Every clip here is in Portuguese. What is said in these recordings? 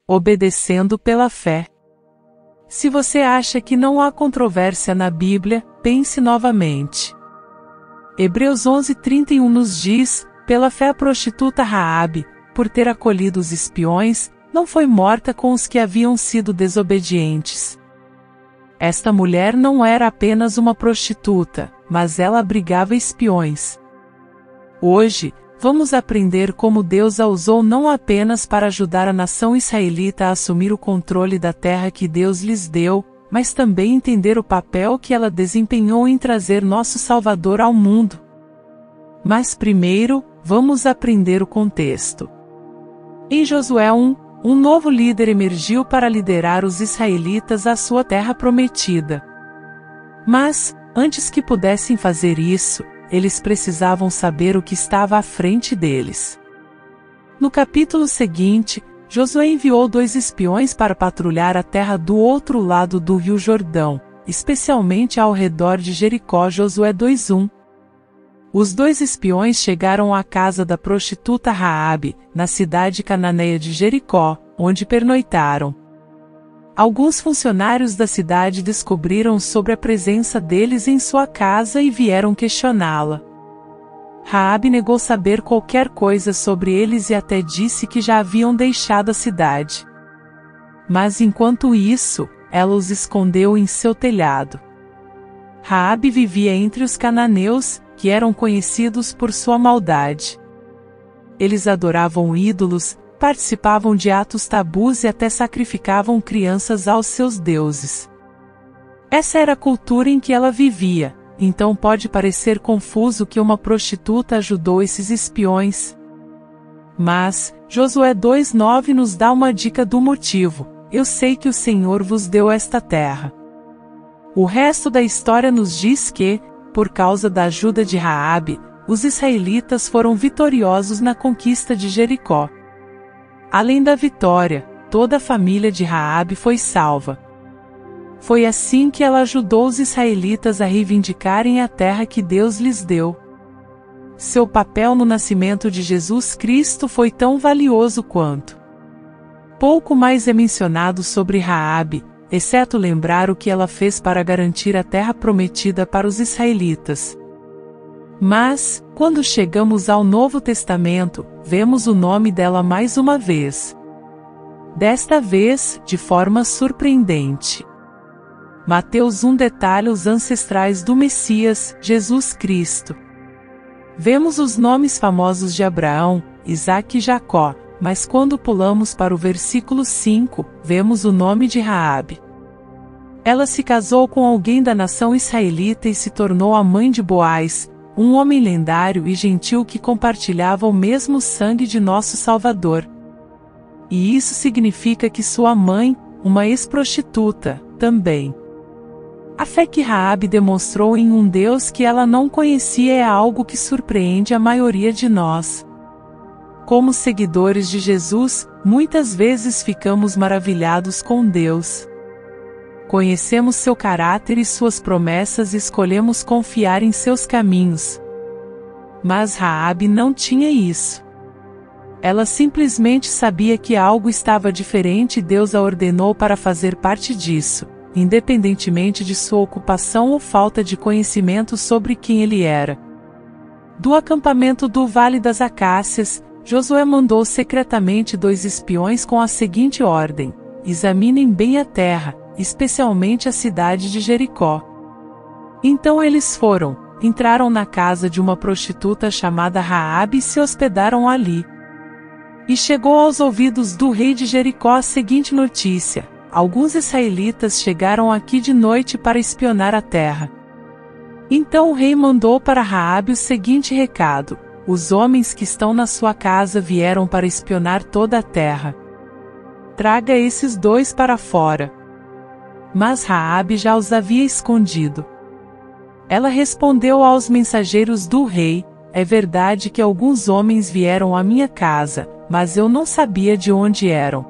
obedecendo pela fé. Se você acha que não há controvérsia na Bíblia, pense novamente. Hebreus 11:31 nos diz: pela fé a prostituta Raabe, por ter acolhido os espiões, não foi morta com os que haviam sido desobedientes. Esta mulher não era apenas uma prostituta, mas ela abrigava espiões. Hoje, vamos aprender como Deus a usou não apenas para ajudar a nação israelita a assumir o controle da terra que Deus lhes deu, mas também entender o papel que ela desempenhou em trazer nosso Salvador ao mundo. Mas primeiro, vamos aprender o contexto. Em Josué 1, um novo líder emergiu para liderar os israelitas à sua terra prometida. Mas, antes que pudessem fazer isso, eles precisavam saber o que estava à frente deles. No capítulo seguinte, Josué enviou 2 espiões para patrulhar a terra do outro lado do rio Jordão, especialmente ao redor de Jericó. Josué 2:1. Os 2 espiões chegaram à casa da prostituta Raabe, na cidade cananeia de Jericó, onde pernoitaram. Alguns funcionários da cidade descobriram sobre a presença deles em sua casa e vieram questioná-la. Raabe negou saber qualquer coisa sobre eles e até disse que já haviam deixado a cidade. Mas enquanto isso, ela os escondeu em seu telhado. Raabe vivia entre os cananeus, que eram conhecidos por sua maldade. Eles adoravam ídolos, participavam de atos tabus e até sacrificavam crianças aos seus deuses. Essa era a cultura em que ela vivia, então pode parecer confuso que uma prostituta ajudou esses espiões. Mas, Josué 2:9 nos dá uma dica do motivo: eu sei que o Senhor vos deu esta terra. O resto da história nos diz que, por causa da ajuda de Raabe, os israelitas foram vitoriosos na conquista de Jericó. Além da vitória, toda a família de Raabe foi salva. Foi assim que ela ajudou os israelitas a reivindicarem a terra que Deus lhes deu. Seu papel no nascimento de Jesus Cristo foi tão valioso quanto. Pouco mais é mencionado sobre Raabe, exceto lembrar o que ela fez para garantir a terra prometida para os israelitas. Mas, quando chegamos ao Novo Testamento, vemos o nome dela mais uma vez. Desta vez, de forma surpreendente. Mateus 1 detalha os ancestrais do Messias, Jesus Cristo. Vemos os nomes famosos de Abraão, Isaque e Jacó, mas quando pulamos para o versículo 5, vemos o nome de Raabe. Ela se casou com alguém da nação israelita e se tornou a mãe de Boaz, um homem lendário e gentil que compartilhava o mesmo sangue de nosso Salvador. E isso significa que sua mãe, uma ex-prostituta, também. A fé que Raabe demonstrou em um Deus que ela não conhecia é algo que surpreende a maioria de nós. Como seguidores de Jesus, muitas vezes ficamos maravilhados com Deus. Conhecemos seu caráter e suas promessas e escolhemos confiar em seus caminhos. Mas Raabe não tinha isso. Ela simplesmente sabia que algo estava diferente e Deus a ordenou para fazer parte disso, independentemente de sua ocupação ou falta de conhecimento sobre quem ele era. Do acampamento do Vale das Acácias, Josué mandou secretamente 2 espiões com a seguinte ordem: examinem bem a terra, especialmente a cidade de Jericó. Então eles foram, entraram na casa de uma prostituta chamada Raabe e se hospedaram ali. E chegou aos ouvidos do rei de Jericó a seguinte notícia: alguns israelitas chegaram aqui de noite para espionar a terra. Então o rei mandou para Raabe o seguinte recado: os homens que estão na sua casa vieram para espionar toda a terra. Traga esses 2 para fora. Mas Raabe já os havia escondido. Ela respondeu aos mensageiros do rei: é verdade que alguns homens vieram à minha casa, mas eu não sabia de onde eram.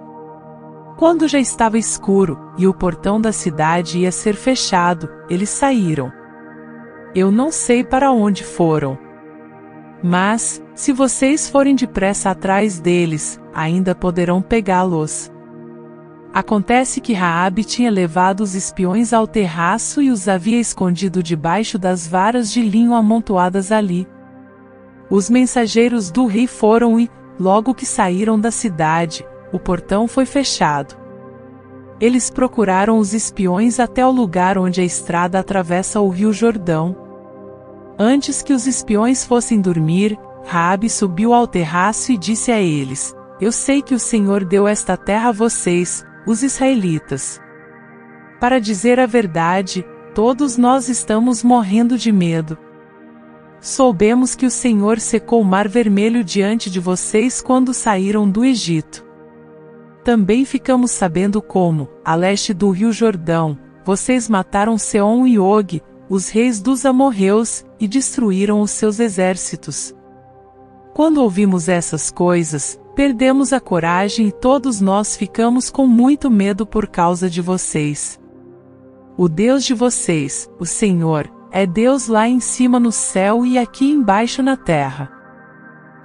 Quando já estava escuro, e o portão da cidade ia ser fechado, eles saíram. Eu não sei para onde foram. Mas, se vocês forem depressa atrás deles, ainda poderão pegá-los. Acontece que Raabe tinha levado os espiões ao terraço e os havia escondido debaixo das varas de linho amontoadas ali. Os mensageiros do rei foram e, logo que saíram da cidade, o portão foi fechado. Eles procuraram os espiões até o lugar onde a estrada atravessa o rio Jordão. Antes que os espiões fossem dormir, Raabe subiu ao terraço e disse a eles: Eu sei que o Senhor deu esta terra a vocês, os israelitas. Para dizer a verdade, todos nós estamos morrendo de medo. Soubemos que o Senhor secou o Mar Vermelho diante de vocês quando saíram do Egito. Também ficamos sabendo como, a leste do rio Jordão, vocês mataram Seom e Og, os reis dos amorreus, e destruíram os seus exércitos. Quando ouvimos essas coisas, perdemos a coragem e todos nós ficamos com muito medo por causa de vocês. O Deus de vocês, o Senhor, é Deus lá em cima no céu e aqui embaixo na terra.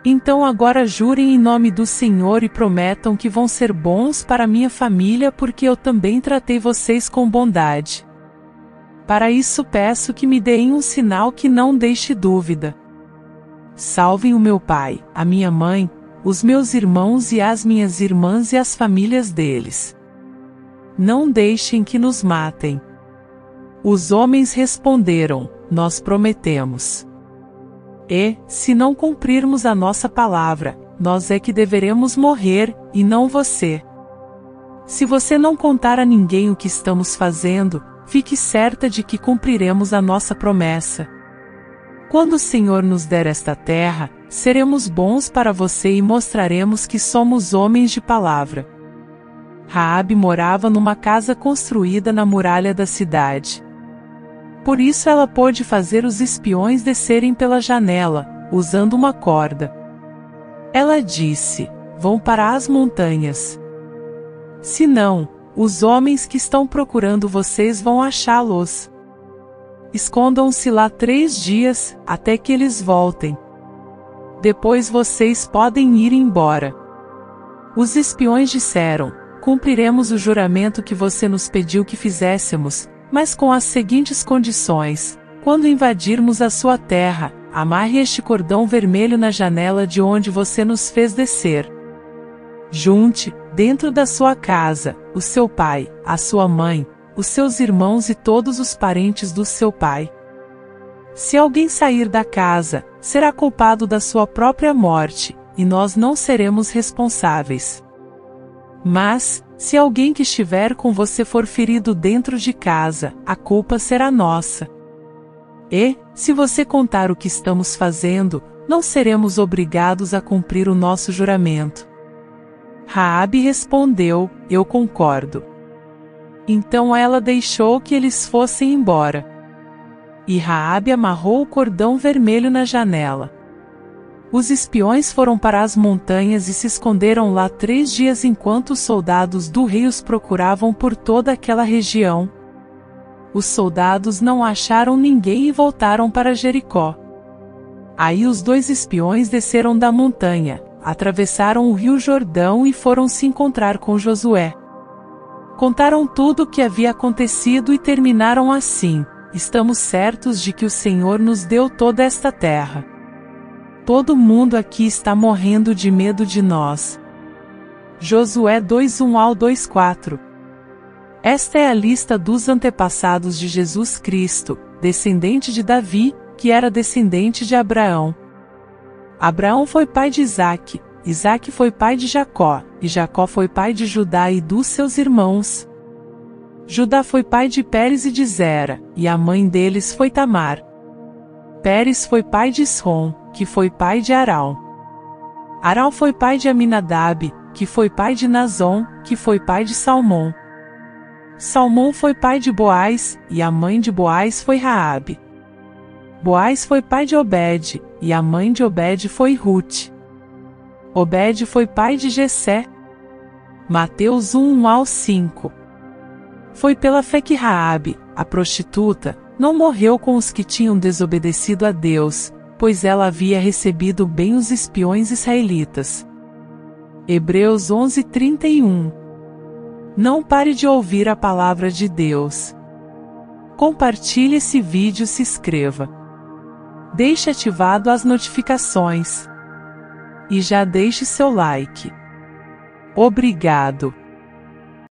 Então agora jurem em nome do Senhor e prometam que vão ser bons para minha família porque eu também tratei vocês com bondade. Para isso peço que me deem um sinal que não deixe dúvida. Salvem o meu pai, a minha mãe, os meus irmãos e as minhas irmãs e as famílias deles. Não deixem que nos matem. Os homens responderam: Nós prometemos. E, se não cumprirmos a nossa palavra, nós é que deveremos morrer, e não você. Se você não contar a ninguém o que estamos fazendo, fique certa de que cumpriremos a nossa promessa. Quando o Senhor nos der esta terra, seremos bons para você e mostraremos que somos homens de palavra. Raabe morava numa casa construída na muralha da cidade. Por isso ela pôde fazer os espiões descerem pela janela, usando uma corda. Ela disse: Vão para as montanhas. Se não, os homens que estão procurando vocês vão achá-los. Escondam-se lá 3 dias, até que eles voltem. Depois vocês podem ir embora. Os espiões disseram: Cumpriremos o juramento que você nos pediu que fizéssemos, mas com as seguintes condições: quando invadirmos a sua terra, amarre este cordão vermelho na janela de onde você nos fez descer. Junte, dentro da sua casa, o seu pai, a sua mãe, os seus irmãos e todos os parentes do seu pai. Se alguém sair da casa, será culpado da sua própria morte, e nós não seremos responsáveis. Mas, se alguém que estiver com você for ferido dentro de casa, a culpa será nossa. E, se você contar o que estamos fazendo, não seremos obrigados a cumprir o nosso juramento. Raabe respondeu: Eu concordo. Então ela deixou que eles fossem embora. E Raabe amarrou o cordão vermelho na janela. Os espiões foram para as montanhas e se esconderam lá 3 dias enquanto os soldados do rei os procuravam por toda aquela região. Os soldados não acharam ninguém e voltaram para Jericó. Aí os 2 espiões desceram da montanha, atravessaram o rio Jordão e foram se encontrar com Josué. Contaram tudo o que havia acontecido e terminaram assim: Estamos certos de que o Senhor nos deu toda esta terra. Todo mundo aqui está morrendo de medo de nós. Josué 2:1-2:4. Esta é a lista dos antepassados de Jesus Cristo, descendente de Davi, que era descendente de Abraão. Abraão foi pai de Isaque, Isaque foi pai de Jacó, e Jacó foi pai de Judá e dos seus irmãos. Judá foi pai de Pérez e de Zera, e a mãe deles foi Tamar. Pérez foi pai de Esrom, que foi pai de Arão. Arão foi pai de Aminadab, que foi pai de Nazon, que foi pai de Salmão. Salmão foi pai de Boaz, e a mãe de Boaz foi Raabe. Boaz foi pai de Obed, e a mãe de Obed foi Ruth. Obed foi pai de Jessé. Mateus 1:1-5. Foi pela fé que Raabe, a prostituta, não morreu com os que tinham desobedecido a Deus, pois ela havia recebido bem os espiões israelitas. Hebreus 11:31. Não pare de ouvir a palavra de Deus. Compartilhe esse vídeo e se inscreva. Deixe ativado as notificações. E já deixe seu like. Obrigado.